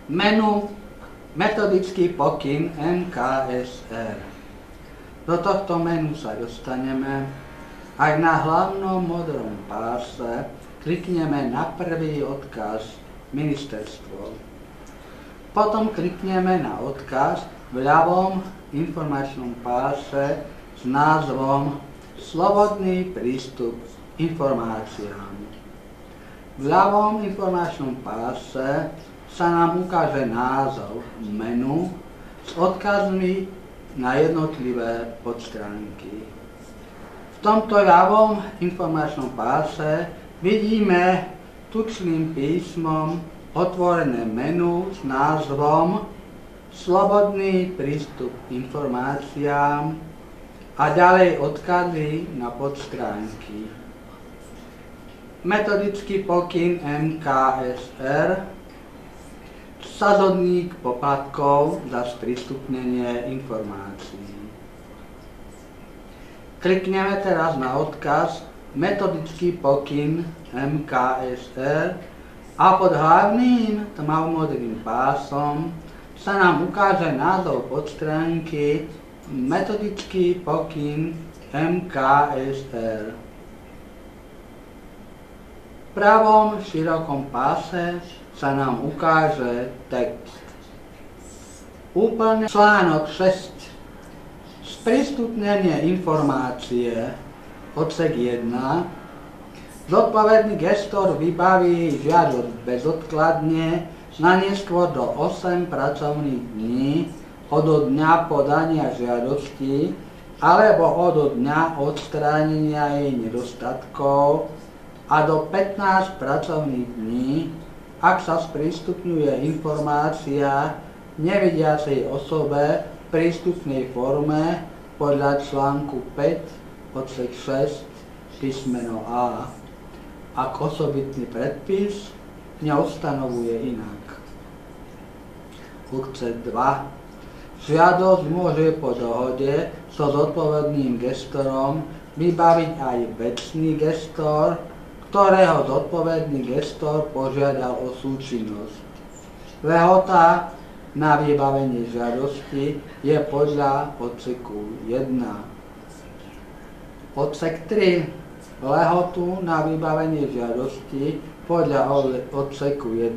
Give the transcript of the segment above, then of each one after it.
Menu metodický pokyn MKSR. Do tohto menu sa dostaneme, ak na hlavnom modrom páse klikneme na prvý odkaz Ministerstvo. Potom klikneme na odkaz v ľavom informačnom páse s názvom Slobodný prístup k informáciám. V ľavom informačnom páse sa nám ukáže názov menu s odkazmi na jednotlivé podstránky. V tomto ľavom informačnom páse vidíme tučným písmom otvorené menu s názvom Slobodný prístup k informáciám a ďalej odkazy na podstránky. Metodický pokyn MKSR, sadzovník poplatkov za sprístupnenie informácií. Klikneme teraz na odkaz Metodický pokyn MKSR a pod hlavným tmavomodrým pásom sa nám ukáže názov podstránky Metodický pokyn MKSR. V pravom širokom páse sa nám ukáže text. Úplne článok 6. Sprístupnenie informácie, odsek 1. Zodpovedný gestor vybaví žiadosť bezodkladne na neskôr do 8 pracovných dní od dňa podania žiadosti alebo od dňa odstránenia jej nedostatkov a do 15 pracovných dní, ak sa sprístupňuje informácia nevidiacej osobe v prístupnej forme podľa článku 5 odsek 6 písmeno A, ak osobitný predpis neustanovuje inak. Odsek 2. Žiadosť môže po dohode so zodpovedným gestorom vybaviť aj vecný gestor, ktorého zodpovedný gestor požiadal o súčinnosť. Lehota na vybavenie žiadosti je podľa odseku 1. Odsek 3. Lehotu na vybavenie žiadosti podľa odseku 1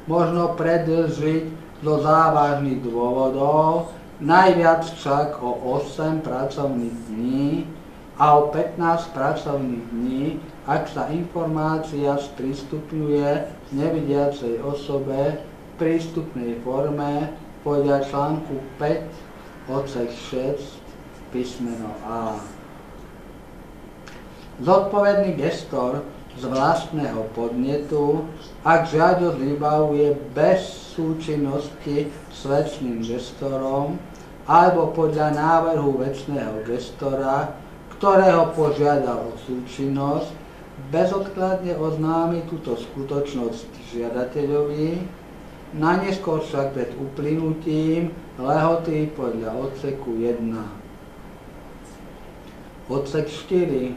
možno predĺžiť zo závažných dôvodov, najviac však o 8 pracovných dní a o 15 pracovných dní, ak sa informácia sprístupňuje nevidiacej osobe v prístupnej forme podľa článku 5 odsek 6 písmeno A. Zodpovedný gestor z vlastného podnetu, ak žiadosť vybavuje bez súčinnosti s vecným gestorom alebo podľa návrhu vecného gestora, ktorého požiadal o súčinnosť, bezodkladne oznámi túto skutočnosť žiadateľovi, najneskôr však pred uplynutím lehoty podľa odseku 1. Odsek 4.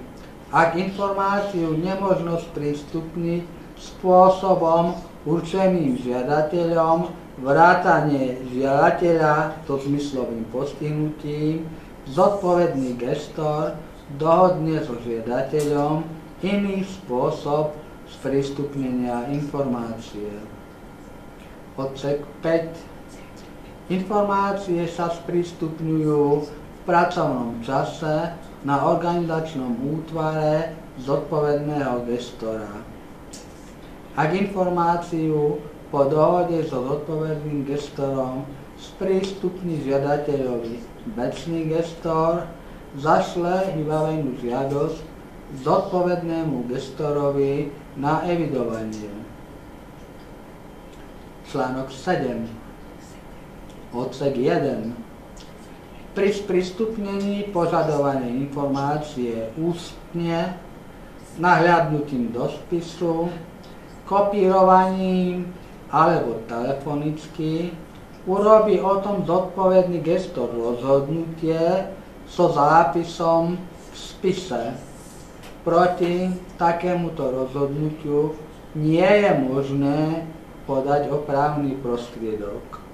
Ak informáciu nemožno sprístupniť spôsobom určeným žiadateľom vrátane žiadateľa so zmyslovým postihnutím, zodpovedný gestor dohodne so žiadateľom iný spôsob sprístupnenia informácie. Odsek 5. Informácie sa sprístupňujú v pracovnom čase na organizačnom útvare zodpovedného gestora. Ak informáciu po dohode so zodpovedným gestorom sprístupní žiadateľovi vecný gestor, zašle vybavenú žiadosť zodpovednému gestorovi na evidovanie. Článok 7. Odsek 1. Pri sprístupnení požadovanej informácie ústne, nahliadnutím do spisu, kopírovaním alebo telefonicky urobí o tom zodpovedný gestor rozhodnutie so zápisom v spise. Proti takémuto rozhodnutiu nie je možné podať opravný prostriedok.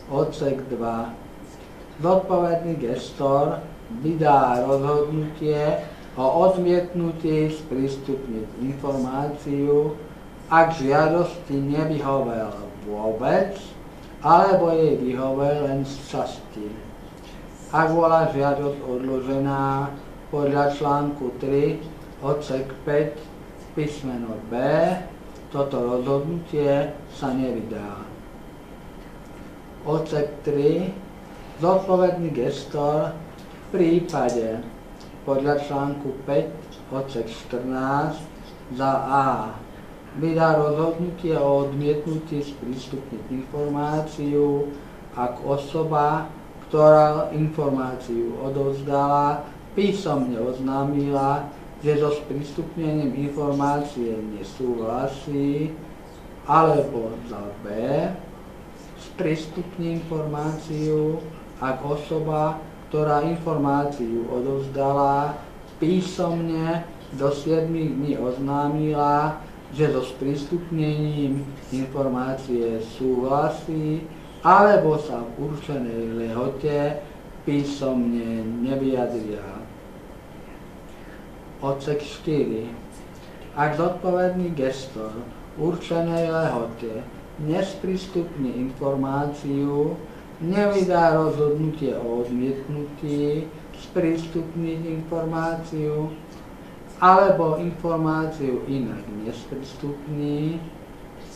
Odsek 2. Zodpovedný gestor vydá rozhodnutie o odmietnutí sprístupniť informáciu, ak žiadosti nevyhovel vôbec, alebo jej vyhovel len z časti. Ak bola žiadosť odložená podľa článku 3, odsek 5, písmeno B, toto rozhodnutie sa nevydá. Odsek 3. Zodpovedný gestor v prípade podľa článku 5, odsek 14 za A vydá rozhodnutie o odmietnutí sprístupniť informáciu, ak osoba, ktorá informáciu odovzdala, písomne oznámila, že so sprístupnením informácie nesúhlasí, alebo za B sprístupní informáciu, ak osoba, ktorá informáciu odovzdala, písomne do 7 dní oznámila, že so sprístupnením informácie súhlasí, alebo sa v určenej lehote písomne nevyjadria. Odsek 4. Ak zodpovedný gestor v určenej lehote nesprístupní informáciu, nevydá rozhodnutie o odmietnutí sprístupniť informáciu, alebo informáciu inak nesprístupní,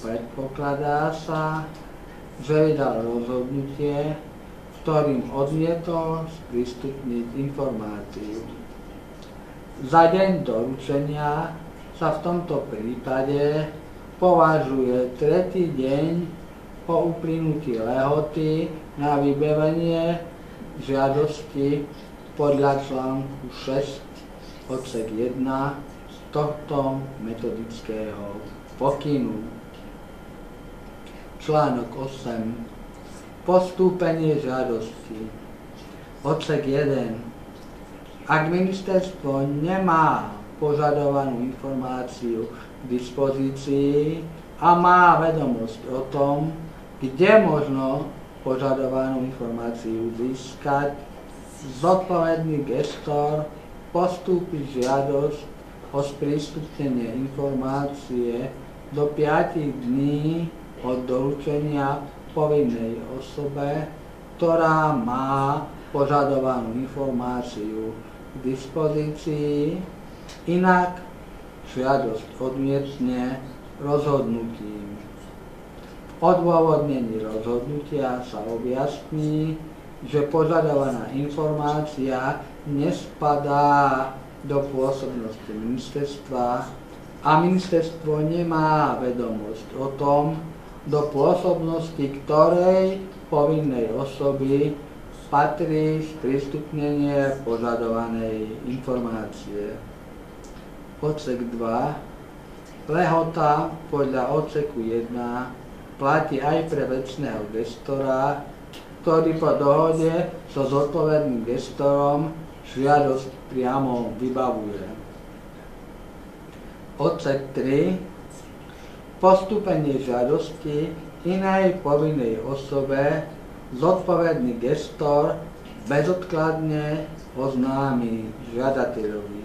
predpokladá sa, že vydal rozhodnutie, ktorým odmietol sprístupniť informáciu. Za deň doručenia sa v tomto prípade považuje tretí deň po uplynutí lehoty na vybavenie žiadosti podľa článku 6 odsek 1 tohto metodického pokynu. Článok 8. Postúpenie žiadosti. Odsek 1. Ak ministerstvo nemá požadovanú informáciu k dispozícii a má vedomosť o tom, kde možno požadovanú informáciu získať, zodpovedný gestor postúpi žiadosť o sprístupnenie informácie do 5 dní od doručenia povinnej osobe, ktorá má požadovanú informáciu k dispozícii, inak žiadosť odmietne rozhodnutím. V odôvodnení rozhodnutia sa objasní, že požadovaná informácia nespadá do pôsobnosti ministerstva a ministerstvo nemá vedomosť o tom, do pôsobnosti ktorej povinnej osoby patrí sprístupnenie požadovanej informácie. Odsek 2. Lehota podľa odseku 1 platí aj pre vecného gestora, ktorý po dohode so zodpovedným gestorom žiadosť priamo vybavuje. Odsek 3. Postúpenie žiadosti inej povinnej osobe zodpovedný gestor bezodkladne oznámi žiadateľovi.